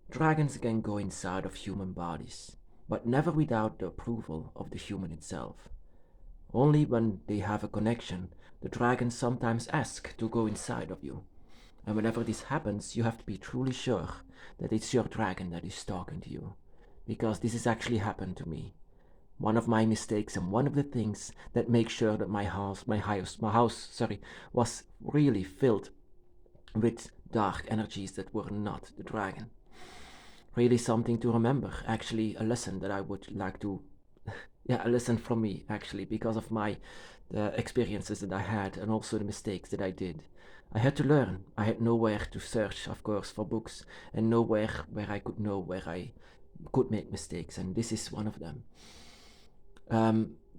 Dragons can go inside of human bodies, but never without the approval of the human itself. Only when they have a connection, the dragons sometimes ask to go inside of you. And whenever this happens, you have to be truly sure that it's your dragon that is talking to you. Because this has actually happened to me. One of my mistakes and one of the things that make sure that my house, was really filled with dark energies that were not the dragon. Really something to remember. Actually, a lesson that I would like to, yeah, a lesson from me actually, because of my the experiences that I had and also the mistakes that I did. I had to learn. I had nowhere to search, of course, for books, and nowhere where I could know where I could make mistakes, and this is one of them.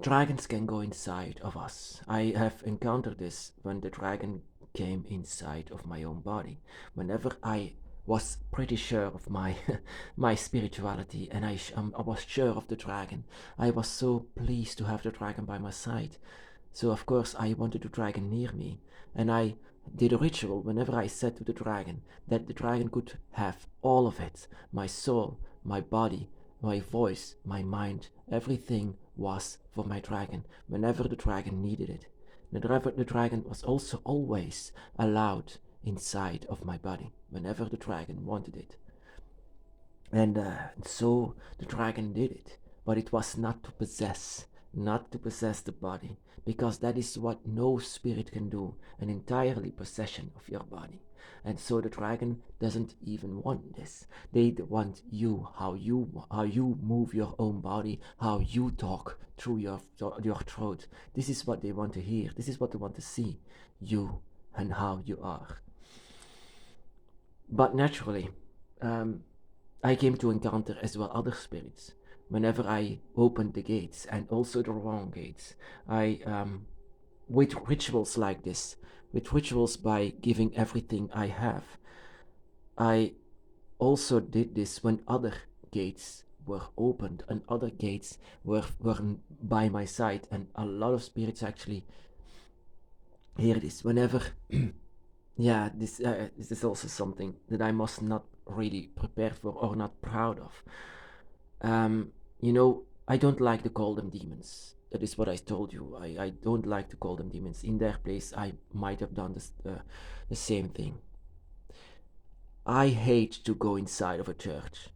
Dragons can go inside of us. I have encountered this when the dragon came inside of my own body. Whenever I was pretty sure of my my spirituality, and I was sure of the dragon. I was so pleased to have the dragon by my side. So of course I wanted the dragon near me, and I did a ritual whenever I said to the dragon that the dragon could have all of it, my soul, my body, my voice, my mind, everything was for my dragon whenever the dragon needed it. The dragon was also always allowed inside of my body whenever the dragon wanted it. And so the dragon did it, but it was not to possess the body, because that is what no spirit can do, an entirely possession of your body. And so the dragon doesn't even want this. They want you, how you move your own body, how you talk through your throat. This is what they want to hear. This is what they want to see, you and how you are. But naturally, um, I came to encounter as well other spirits. Whenever I opened the gates, and also the wrong gates, I with rituals like this, with rituals by giving everything I have, I also did this when other gates were opened and other gates were by my side, and a lot of spirits actually hear this whenever. Yeah, this is also something that I must not really prepare for or not proud of. I don't like to call them demons. That is what I told you. I don't like to call them demons. In their place, I might have done the same thing. I hate to go inside of a church.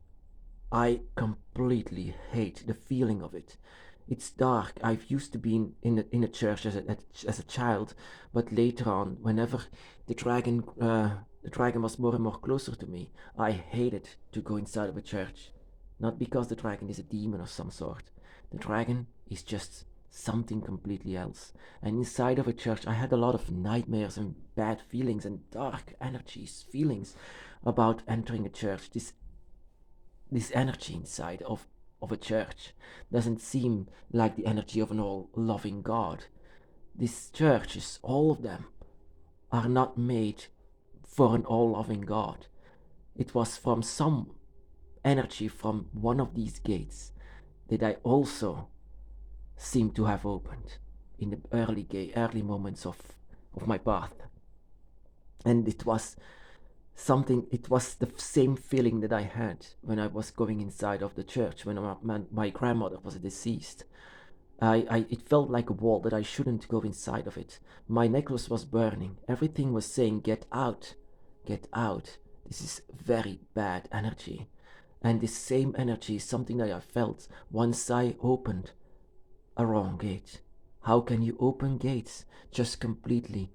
I completely hate the feeling of it. It's dark. I've used to be in a church as a child, but later on, whenever the dragon was more and more closer to me, I hated to go inside of a church. Not because the dragon is a demon of some sort. The dragon is just something completely else. And inside of a church, I had a lot of nightmares and bad feelings and dark energies, feelings about entering a church. This energy inside of a church doesn't seem like the energy of an all loving God. These churches, all of them, are not made for an all loving God. It was from some energy from one of these gates that I also seem to have opened in the early moments of my path. And it was the same feeling that I had when I was going inside of the church when my grandmother was deceased. It felt like a wall that I shouldn't go inside of it. My necklace was burning. Everything was saying, get out, get out. This is very bad energy. And this same energy is something that I felt once I opened a wrong gate. How can you open gates just completely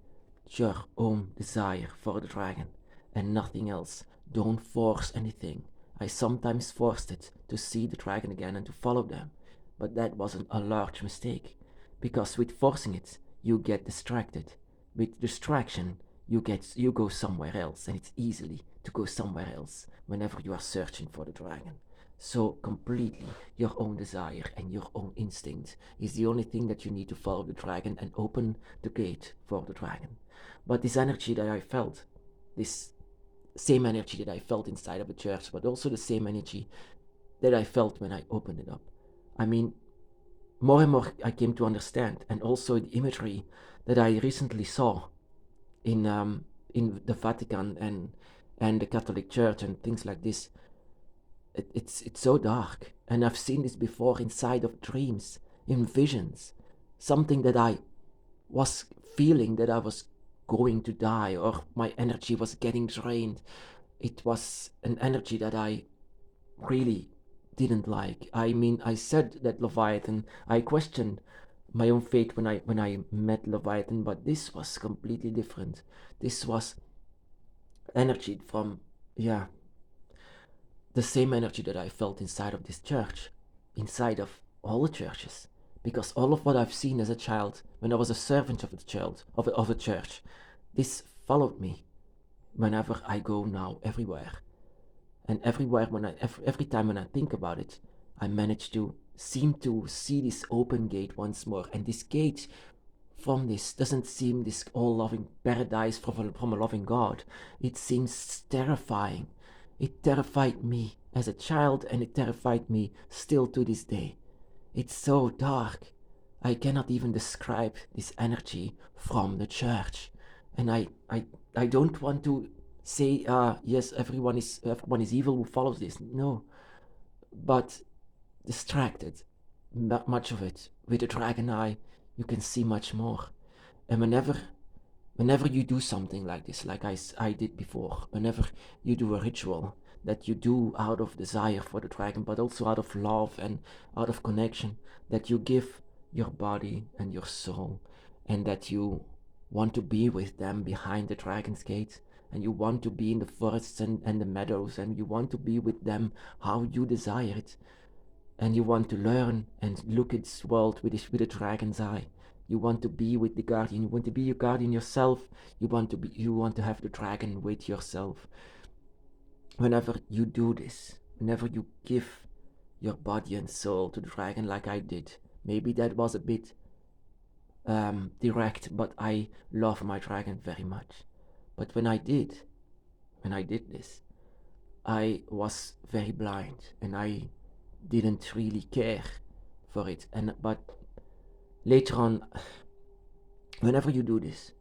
your own desire for the dragon and nothing else? Don't force anything. I sometimes forced it to see the dragon again and to follow them, but that wasn't a large mistake, because with forcing it, you get distracted. With distraction, you go somewhere else, and it's easily to go somewhere else whenever you are searching for the dragon. So completely your own desire and your own instinct is the only thing that you need to follow the dragon and open the gate for the dragon. But this energy that I felt, this same energy that I felt inside of a church, but also the same energy that I felt when I opened it up. I mean, more and more I came to understand, and also the imagery that I recently saw in the Vatican and the Catholic Church and things like this. It's so dark, and I've seen this before inside of dreams, in visions, something that I was feeling that I was going to die or my energy was getting drained. It was an energy that I really didn't like. I mean, I said that Leviathan, I questioned my own faith when I met Leviathan, but this was completely different. This was energy from, yeah, the same energy that I felt inside of this church, inside of all the churches. Because all of what I've seen as a child, when I was a servant of a church, this followed me whenever I go now, everywhere. And everywhere, every time when I think about it, I manage to seem to see this open gate once more. And this gate from this doesn't seem this all-loving paradise from a loving God. It seems terrifying. It terrified me as a child, and it terrified me still to this day. It's so dark. I cannot even describe this energy from the church. And I don't want to say, yes, everyone is evil who follows this. No, but distracted, much of it. With the dragon eye, you can see much more. And whenever you do something like this, like I did before, whenever you do a ritual that you do out of desire for the dragon, but also out of love and out of connection, that you give your body and your soul, and that you want to be with them behind the dragon's gate, and you want to be in the forests and the meadows, and you want to be with them how you desire it, and you want to learn and look at this world with a dragon's eye. You want to be with the guardian. You want to be your guardian yourself. You want to have the dragon with yourself. Whenever you do this, whenever you give your body and soul to the dragon like I did, maybe that was a bit direct, but I love my dragon very much. But when I did this, I was very blind, and I didn't really care for it. But later on, whenever you do this,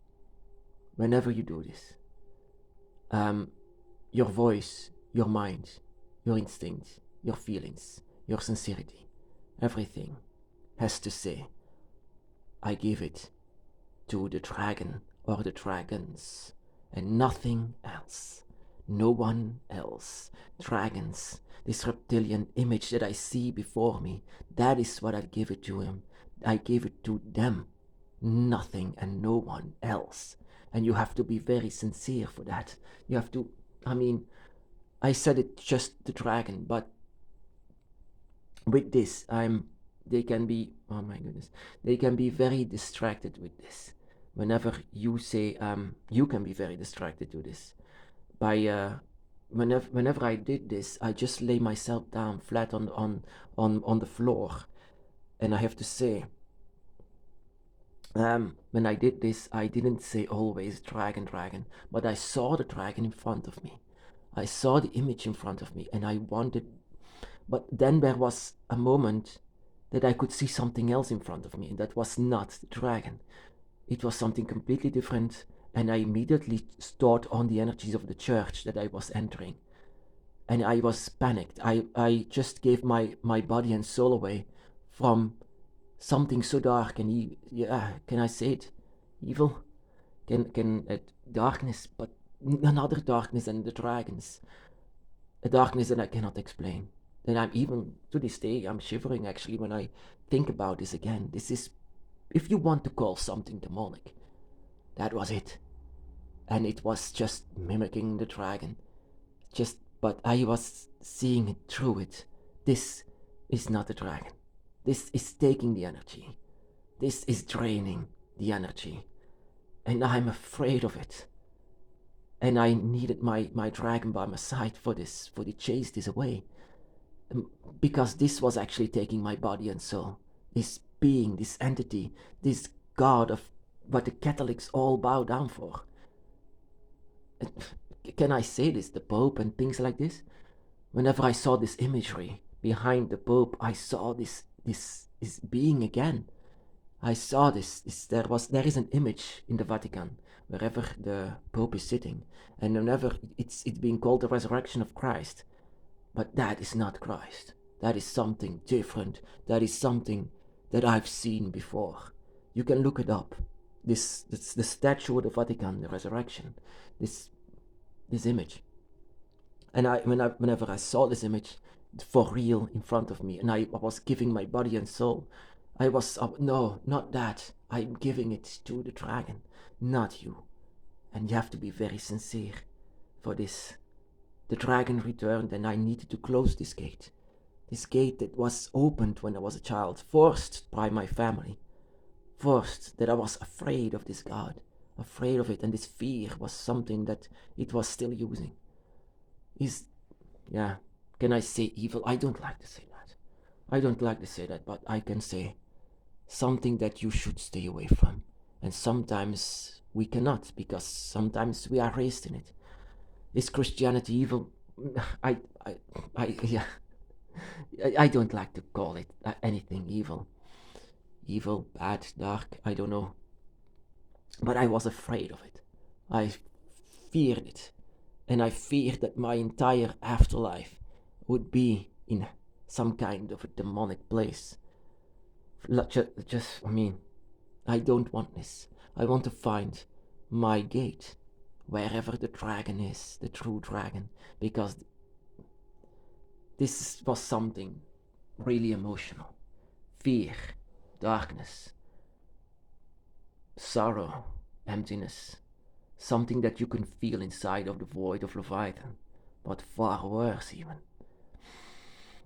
your voice, your mind, your instinct, your feelings, your sincerity, everything has to say, I give it to the dragon or the dragons, and nothing else. No one else. Dragons, this reptilian image that I see before me, that is what I give it to him. I give it to them. Nothing and no one else. And you have to be very sincere for that. You have to, I mean, I said it just the dragon, but with this, they can be, oh my goodness, they can be very distracted with this. Whenever you say, you can be very distracted to this. Whenever I did this, I just lay myself down flat on the floor. And I have to say, when I did this, I didn't say always dragon, but I saw the dragon in front of me. I saw the image in front of me, and I wanted, but then there was a moment that I could see something else in front of me, and that was not the dragon. It was something completely different, and I immediately thought on the energies of the church that I was entering. And I was panicked. I just gave my body and soul away from something so dark and can I say it? Evil? Can darkness, but another darkness than the dragons. A darkness that I cannot explain. And I'm even, to this day, I'm shivering actually when I think about this again. This is, if you want to call something demonic, that was it. And it was just mimicking the dragon. But I was seeing it through it. This is not a dragon. This is taking the energy. This is draining the energy. And I'm afraid of it. And I needed my dragon by my side for to chase this away. Because this was actually taking my body and soul. This being, this entity, this God of what the Catholics all bow down for. Can I say this? The Pope and things like this? Whenever I saw this imagery behind the Pope, I saw this being again. I saw this. There is an image in the Vatican wherever the Pope is sitting, and whenever it's being called the resurrection of Christ, But that is not Christ. That is something different. That is something that I've seen before. You can look it up. This the statue of the Vatican, the resurrection. This image. And whenever I saw this image for real in front of me, and I was giving my body and soul, I was, no, not that. I'm giving it to the dragon, not you. And you have to be very sincere for this. The dragon returned, and I needed to close this gate. This gate that was opened when I was a child, forced by my family. Forced, that I was afraid of this God, afraid of it, and this fear was something that it was still using. Yeah, can I say evil? I don't like to say that. I don't like to say that, but I can say something that you should stay away from. And sometimes we cannot, because sometimes we are raised in it. Is Christianity evil? Yeah, I don't like to call it anything evil. Evil, bad, dark, I don't know. But I was afraid of it. I feared it. And I feared that my entire afterlife would be in some kind of a demonic place. I don't want this. I want to find my gate, wherever the dragon is, the true dragon, because this was something really emotional. Fear, darkness, sorrow, emptiness, something that you can feel inside of the void of Leviathan, but far worse even.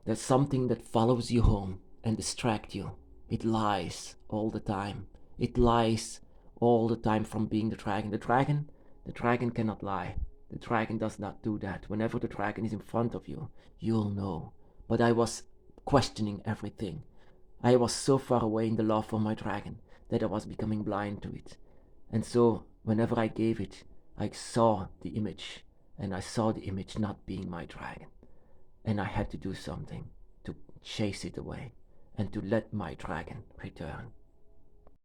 There's something that follows you home and distracts you. It lies all the time. It lies all the time from being the dragon. The dragon cannot lie. The dragon does not do that. Whenever the dragon is in front of you, you'll know. But I was questioning everything. I was so far away in the love for my dragon that I was becoming blind to it. And so, whenever I gave it, I saw the image, and I saw the image not being my dragon. And I had to do something to chase it away and to let my dragon return.